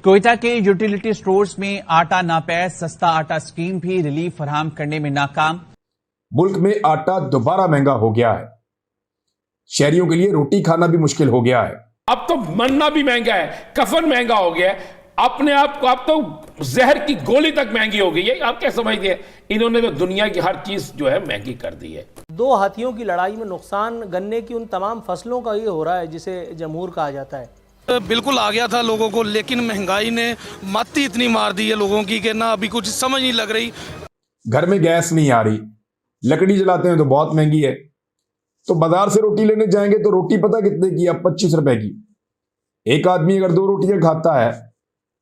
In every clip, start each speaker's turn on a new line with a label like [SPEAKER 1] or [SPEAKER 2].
[SPEAKER 1] कोयटा के utility stores में आटा नापैद सस्ता आटा स्कीम भी रिलीफ फराहम करने में नाकाम।
[SPEAKER 2] मुल्क में आटा दोबारा महंगा हो गया है। शहरियों के लिए रोटी खाना भी मुश्किल हो गया है।
[SPEAKER 3] अब तो मरना भी महंगा है, कफन महंगा हो गया है, अपने आप को अब तो जहर की गोली तक महंगी हो गई है। आप क्या समझते हैं? इन्होंने तो दुनिया की हर चीज जो है महंगी कर दी है।
[SPEAKER 4] दो हाथियों की लड़ाई में नुकसान गन्ने की उन तमाम फसलों का ये हो रहा है जिसे जमहूर कहा जाता है।
[SPEAKER 5] बिल्कुल आ गया था लोगों को, लेकिन महंगाई ने मत्ती इतनी मार दी है लोगों की कि ना अभी कुछ समझ नहीं लग रही।
[SPEAKER 2] घर में गैस नहीं आ रही, लकड़ी जलाते हैं तो बहुत महंगी है। तो बाजार से रोटी लेने जाएंगे तो रोटी पता कितने की? अब 25 रुपए की। एक आदमी अगर 2 रोटियां खाता है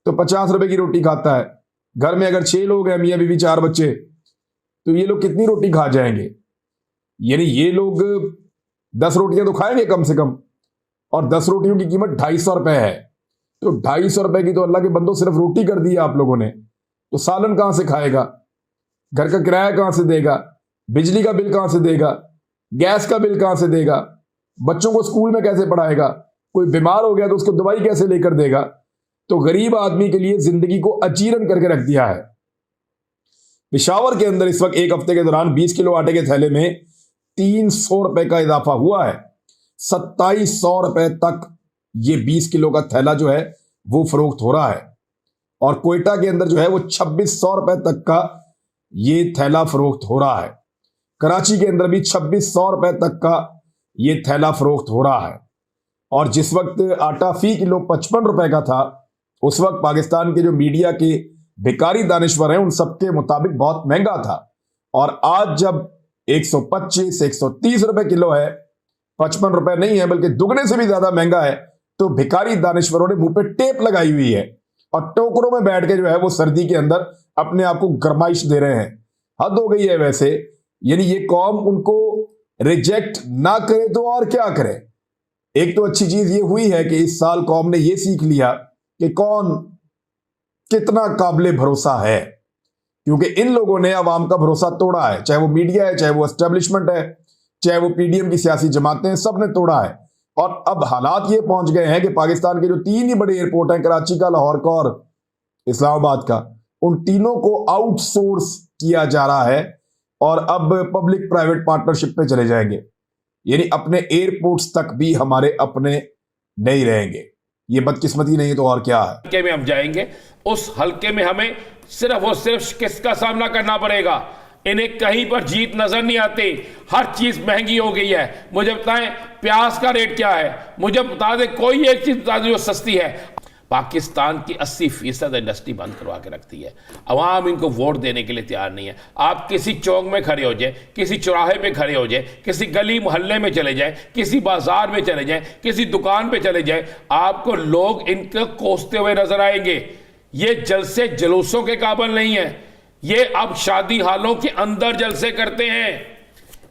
[SPEAKER 2] तो 50 रुपए की रोटी खाता है। घर में अगर 6 लोग हैं, मियां बीवी 4 बच्चे, तो ये लोग कितनी रोटी खा जाएंगे? यानी ये लोग 10 रोटियां तो खाएंगे कम से कम, और 10 रोटियों की कीमत 250 रुपए है। तो 250 रुपए की तो अल्लाह के बंदो सिर्फ रोटी कर दी है आप लोगों ने। तो सालन कहां से खाएगा? घर का किराया कहां से देगा? बिजली का बिल कहां से देगा? गैस का बिल कहां से देगा? बच्चों को स्कूल में कैसे पढ़ाएगा? कोई बीमार हो गया तो उसको दवाई कैसे लेकर देगा? तो गरीब आदमी के लिए जिंदगी को अजीरन करके रख दिया है। पेशावर के अंदर इस वक्त एक हफ्ते के दौरान 20 किलो आटे के थैले में 300 रुपए का इजाफा हुआ है। 2700 रुपए तक ये 20 किलो का थैला जो है वो फरोख्त हो रहा है। और कोयटा के अंदर जो है वो 2600 रुपए तक का ये थैला फरोख्त हो रहा है। कराची के अंदर भी 2600 रुपए तक का ये थैला फरोख्त हो रहा है। और जिस वक्त आटा फी किलो 55 रुपए का था, उस वक्त पाकिस्तान के जो मीडिया के भिकारी दानिश्वर हैं उन सबके मुताबिक बहुत महंगा था। और आज जब 125 130 रुपए किलो है, 55 रुपए नहीं है बल्कि दुगने से भी ज्यादा महंगा है, तो भिकारी दानिश्वरों ने मुंह पे टेप लगाई हुई है और टोकरों में बैठ के जो है वो सर्दी के अंदर अपने आप को गरमाइश दे रहे हैं। हद हो गई है वैसे। यानी ये कौम उनको रिजेक्ट ना करे तो और क्या करे। एक तो अच्छी चीज ये हुई है कि इस साल कौम ने ये सीख लिया कि कौन कितना काबिले भरोसा है, क्योंकि इन लोगों ने अवाम का भरोसा तोड़ा है। चाहे वो मीडिया है, चाहे वो एस्टेब्लिशमेंट है, चाहे वो पीडीएम की सियासी जमातें हैं, सब ने तोड़ा है। और अब हालात ये पहुंच गए हैं कि पाकिस्तान के जो 3 ही बड़े एयरपोर्ट हैं, कराची का, लाहौर का और इस्लामाबाद का, उन तीनों को आउटसोर्स किया जा रहा है और अब पब्लिक प्राइवेट पार्टनरशिप पे चले जाएंगे। यानी अपने एयरपोर्ट्स तक भी हमारे अपने नहीं रहेंगे। ये बदकिस्मती नहीं है तो और क्या है।
[SPEAKER 3] हल्के में हम जाएंगे, उस हल्के में हमें सिर्फ और सिर्फ शिकस्त का सामना करना पड़ेगा। इन्हें कहीं पर जीत नजर नहीं आती। हर चीज महंगी हो गई है। मुझे बताएं प्याज का रेट क्या है? मुझे बता दें कोई एक चीज बता दें जो सस्ती है। पाकिस्तान की 80% इंडस्ट्री बंद करवा के रखती है। अवाम इनको वोट देने के लिए तैयार नहीं है। आप किसी चौक में खड़े हो जाए, किसी चौराहे पे खड़े हो जाए, किसी गली मोहल्ले में चले जाए, किसी बाजार में चले जाए, किसी दुकान पे चले जाए, आपको लोग इनको कोसते हुए नजर आएंगे। ये जलसे जुलूसों के काबिल नहीं है। ये अब शादी हालों के अंदर जलसे करते हैं।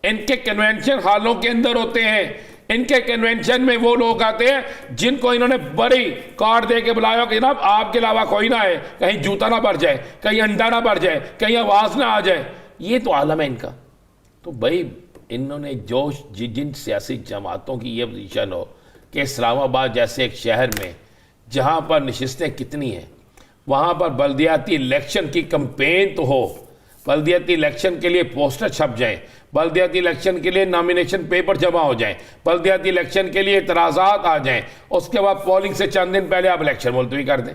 [SPEAKER 3] इनके कन्वेंशन हालों के अंदर होते हैं। इनके कन्वेंशन में वो लोग आते हैं जिनको इन्होंने बड़ी कार्ड दे के बुलाया कि जनाब आपके अलावा कोई ना है, कहीं जूता ना बढ़ जाए, कहीं अंडा ना बढ़ जाए, कहीं आवाज ना आ जाए। ये तो आलम है इनका। तो भाई इन्होंने जो जिन सियासी जमातों की ये पोजीशन हो कि इस्लामाबाद जैसे एक शहर में जहां पर नशिस्तें कितनी हैं, वहां पर बल्दियाती इलेक्शन की कंपेन तो हो, बल्दियाती इलेक्शन के लिए पोस्टर छप जाएं, बल्दियाती इलेक्शन के लिए नॉमिनेशन पेपर जमा हो जाएं, बल्दियाती इलेक्शन के लिए इतराज़ात आ जाएं, उसके बाद पोलिंग से चंद दिन पहले आप इलेक्शन मुलतवी कर दें।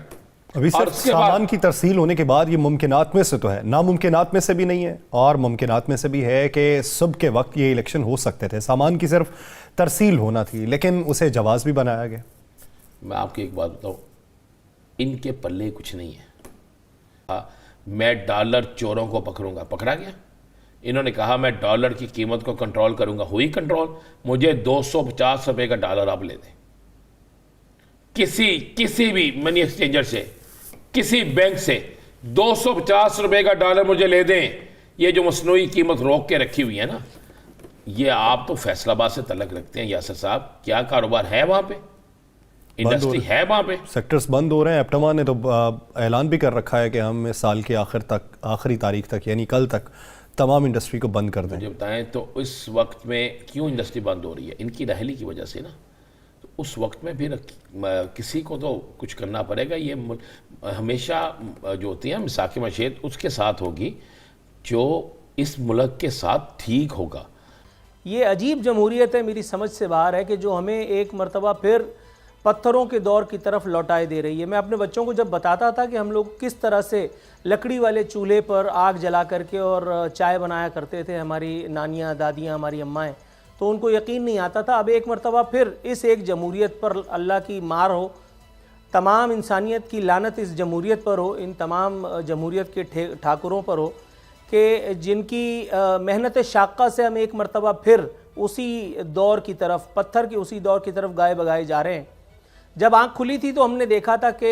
[SPEAKER 6] अभी सिर्फ सामान की तरसील होने के बाद ये मुमकिनात में से तो है, नामुमकिनात में से भी नहीं है और मुमकिनात में से भी है कि सुबह के वक्त ये इलेक्शन हो सकते थे। सामान की सिर्फ तरसील होना थी, लेकिन उसे जवाज़ भी बनाया गया।
[SPEAKER 3] मैं आपको एक बात बताऊँ, इनके पल्ले कुछ नहीं है। मैं डॉलर चोरों को पकड़ूंगा, पकड़ा गया। इन्होंने कहा मैं डॉलर की कीमत को कंट्रोल करूंगा, हुई कंट्रोल। मुझे 250 रुपए का डॉलर आप ले दें, किसी भी मनी एक्सचेंजर से, किसी बैंक से 250 रुपए का डॉलर मुझे ले दें। ये जो मसनूई कीमत रोक के रखी हुई है ना, ये आप तो फैसलाबाद से तलक रखते हैं यासर साहब, क्या कारोबार है वहां पे? इंडस्ट्री है वहां पे?
[SPEAKER 6] सेक्टर्स बंद हो रहे हैं। एप्टमा ने तो ऐलान भी कर रखा है कि हम इस साल के आखिरी तारीख तक यानी कल तक तमाम इंडस्ट्री को बंद कर दें।
[SPEAKER 3] मुझे बताएं तो इस वक्त में क्यों इंडस्ट्री बंद हो रही है? इनकी रहली की वजह से ना। तो उस वक्त में फिर किसी को तो कुछ करना पड़ेगा। ये हमेशा जो होती है मिसाक मशीयत उसके साथ होगी जो इस मुल्क के साथ ठीक होगा।
[SPEAKER 4] ये अजीब जमहूरियत है, मेरी समझ से बाहर है, कि जो हमें एक मरतबा फिर पत्थरों के दौर की तरफ लौटाए दे रही है। मैं अपने बच्चों को जब बताता था कि हम लोग किस तरह से लकड़ी वाले चूल्हे पर आग जला करके और चाय बनाया करते थे, हमारी नानियाँ, दादियाँ, हमारी अम्माएँ, तो उनको यकीन नहीं आता था। अब एक मरतबा फिर इस एक जमहूरियत पर अल्लाह की मार हो, तमाम इंसानियत की लानत इस जमहूरियत पर हो, इन तमाम जमहूरियत के ठाकुरों पर हो कि जिनकी मेहनत शाक़ा से हम एक मरतबा फिर उसी दौर की तरफ, पत्थर के उसी दौर की तरफ गाए बगाए जा रहे हैं। जब आँख खुली थी तो हमने देखा था कि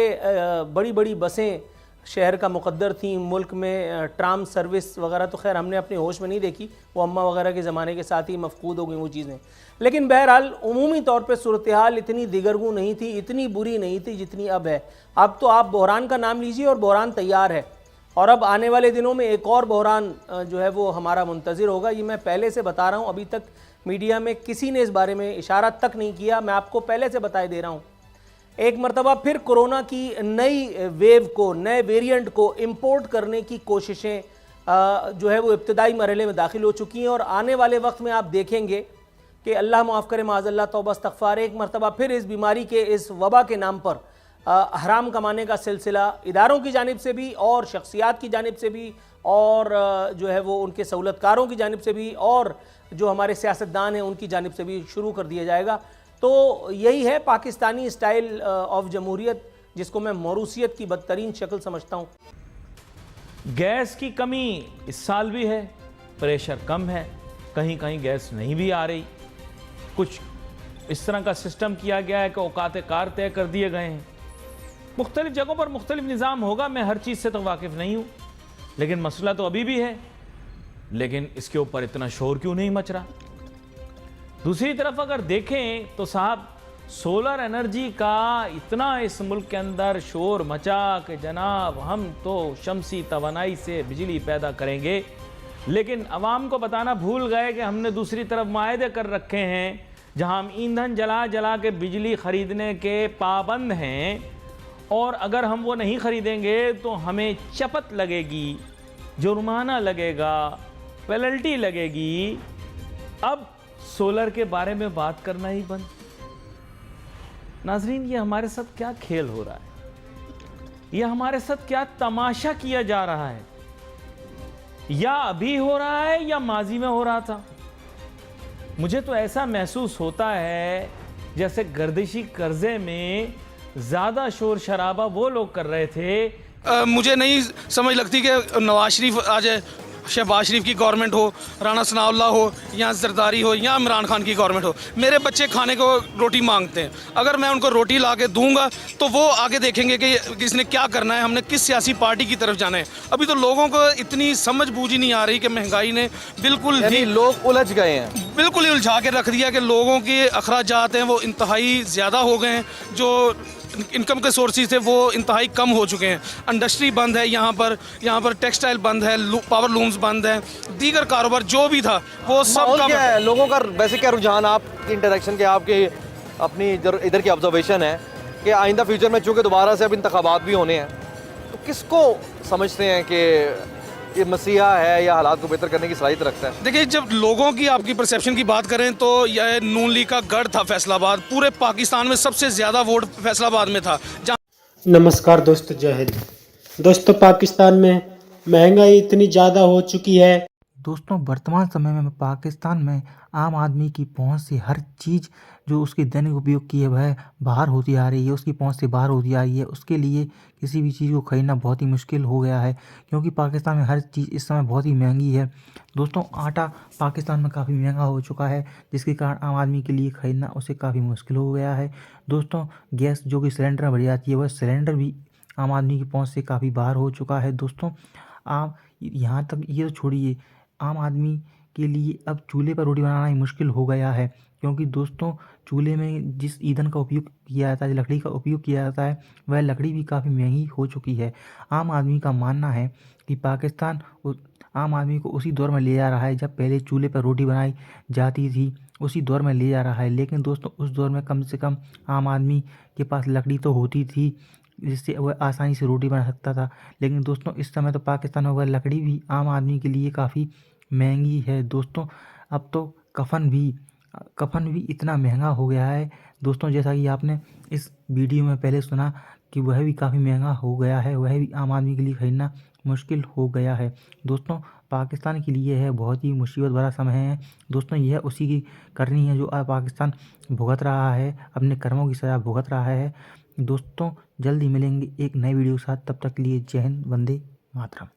[SPEAKER 4] बड़ी बड़ी बसें शहर का मुकद्दर थी, मुल्क में ट्राम सर्विस वगैरह तो खैर हमने अपने होश में नहीं देखी, वो अम्मा वगैरह के ज़माने के साथ ही मफकूद हो गई वो चीज़ें। लेकिन बहरहाल उमूमी तौर पे सूरत हाल इतनी दिगरगू नहीं थी, इतनी बुरी नहीं थी जितनी अब है। अब तो आप बहरान का नाम लीजिए और बहरान तैयार है, और अब आने वाले दिनों में एक और बहरान जो है वो हमारा मुंतज़िर होगा। ये मैं पहले से बता रहा हूँ, अभी तक मीडिया में किसी ने इस बारे में इशारा तक नहीं किया, मैं आपको पहले से बताए दे रहा हूँ। एक मरतबा फिर कोरोना की नई वेव को, नए वेरिएंट को इंपोर्ट करने की कोशिशें जो है वो इब्तदाई मरहले में दाखिल हो चुकी हैं, और आने वाले वक्त में आप देखेंगे कि अल्लाह माफ़ करे, माज़अल्लाह, तौबा इस्तग़फ़ार, एक मरतबा फिर इस बीमारी के, इस वबा के नाम पर हराम कमाने का सिलसिला इदारों की जानिब से भी और शख्सियात की जानिब से भी और जो है वो उनके सहूलतकारों की जानिब से भी और जो हमारे सियासतदान हैं उनकी जानिब से भी शुरू कर दिया जाएगा। तो यही है पाकिस्तानी स्टाइल ऑफ जमहूरियत, जिसको मैं मौरूसियत की बदतरीन शक्ल समझता हूँ।
[SPEAKER 7] गैस की कमी इस साल भी है, प्रेशर कम है, कहीं कहीं गैस नहीं भी आ रही। कुछ इस तरह का सिस्टम किया गया है कि औकात कार तय कर दिए गए हैं। मुख्तलिफ जगहों पर मुख्तलिफ निज़ाम होगा, मैं हर चीज़ से तो वाकिफ़ नहीं हूँ, लेकिन मसला तो अभी भी है। लेकिन इसके ऊपर इतना शोर क्यों नहीं मच रहा? दूसरी तरफ अगर देखें तो साहब, सोलर एनर्जी का इतना इस मुल्क के अंदर शोर मचा कि जनाब हम तो शमसी तवानाई से बिजली पैदा करेंगे, लेकिन अवाम को बताना भूल गए कि हमने दूसरी तरफ माहदे कर रखे हैं जहां हम ईंधन जला जला के बिजली खरीदने के पाबंद हैं, और अगर हम वो नहीं खरीदेंगे तो हमें चपत लगेगी, जुर्माना लगेगा, पेनल्टी लगेगी। अब सोलर के बारे में बात करना ही बंद। नाजरीन, ये हमारे साथ क्या खेल हो रहा है? ये हमारे साथ क्या तमाशा किया जा रहा है? या अभी हो रहा है या माजी में हो रहा था? मुझे तो ऐसा महसूस होता है जैसे गर्दिशी कर्जे में ज्यादा शोर शराबा वो लोग कर रहे थे।
[SPEAKER 5] मुझे नहीं समझ लगती कि नवाज शरीफ आ जाए, शहबाज शरीफ की गवर्नमेंट हो, राना सनाउल्लाह हो, या जरदारी हो, या इमरान खान की गवर्नमेंट हो। मेरे बच्चे खाने को रोटी मांगते हैं, अगर मैं उनको रोटी ला के दूंगा तो वो आगे देखेंगे कि किसने क्या करना है, हमने किस सियासी पार्टी की तरफ जाना है। अभी तो लोगों को इतनी समझ बूझ नहीं आ रही कि महंगाई ने बिल्कुल ही,
[SPEAKER 8] लोग उलझ गए हैं,
[SPEAKER 5] बिल्कुल ही उलझा के रख दिया कि लोगों के अखराजात हैं वो इंतहाई ज़्यादा हो गए हैं, जो इनकम के सोर्सेज थे वो इंतहाई कम हो चुके हैं। इंडस्ट्री बंद है, यहाँ पर टेक्सटाइल बंद है, पावर लूम्स बंद है, दीगर कारोबार जो भी था वो सब
[SPEAKER 8] क्या है लोगों का वैसे क्या रुझान, आपकी इंटरेक्शन के, आपके अपनी इधर की ऑब्जर्वेशन है कि आइंदा फ्यूचर में चूँकि दोबारा से अब इंतखाबात भी होने हैं, तो किसको समझते हैं कि ये मसीहा है या हालात को बेहतर करने की सलाहियत रखता है?
[SPEAKER 5] देखिए, जब लोगों की आपकी परसेप्शन की बात करें तो यह नून लीग का गढ़ था फैसलाबाद, पूरे पाकिस्तान में सबसे ज़्यादा वोट फैसलाबाद में था।
[SPEAKER 9] नमस्कार दोस्तों, जय हिंद। दोस्तों, पाकिस्तान में महंगाई इतनी ज़्यादा हो चुकी है।
[SPEAKER 10] दोस्तों, वर्तमान समय में पाकिस्तान में आम आदमी की पहुंच से हर चीज़ जो उसके दैनिक उपयोग की है वह बाहर होती आ रही है, उसकी पहुंच से बाहर होती आ रही है। उसके लिए किसी भी चीज़ को खरीदना बहुत ही मुश्किल हो गया है, क्योंकि पाकिस्तान में हर चीज़ इस समय बहुत ही महंगी है। दोस्तों, आटा पाकिस्तान में काफ़ी महंगा हो चुका है, जिसके कारण आम आदमी के लिए ख़रीदना उसे काफ़ी मुश्किल हो गया है। दोस्तों, गैस जो कि सिलेंडर में बढ़ जाती है, वह सिलेंडर भी आम आदमी की पहुँच से काफ़ी बाहर हो चुका है। दोस्तों, आप यहाँ तक ये तो छोड़िए, आम आदमी के लिए अब चूल्हे पर रोटी बनाना ही मुश्किल हो गया है, क्योंकि दोस्तों चूल्हे में जिस ईंधन का उपयोग किया जाता है, लकड़ी का उपयोग किया जाता है, वह लकड़ी भी काफ़ी महंगी हो चुकी है। आम आदमी का मानना है कि पाकिस्तान आम आदमी को उसी दौर में ले जा रहा है जब पहले चूल्हे पर रोटी बनाई जाती थी उसी दौर में ले जा रहा है। लेकिन दोस्तों उस दौर में कम से कम आम आदमी के पास लकड़ी तो होती थी जिससे वह आसानी से रोटी बना सकता था। लेकिन दोस्तों इस समय तो पाकिस्तान में वह लकड़ी भी आम आदमी के लिए काफ़ी महंगी है। दोस्तों अब तो कफन भी इतना महंगा हो गया है दोस्तों, जैसा कि आपने इस वीडियो में पहले सुना कि वह भी काफ़ी महंगा हो गया है, वह भी आम आदमी के लिए खरीदना मुश्किल हो गया है। दोस्तों पाकिस्तान के लिए यह बहुत ही मुसीबत भरा समय है दोस्तों, यह उसी की करनी है जो पाकिस्तान भुगत रहा है, अपने कर्मों की सज़ा भुगत रहा है। दोस्तों जल्दी मिलेंगे एक नए वीडियो के साथ, तब तक के लिए जय हिंद, वंदे मातरम।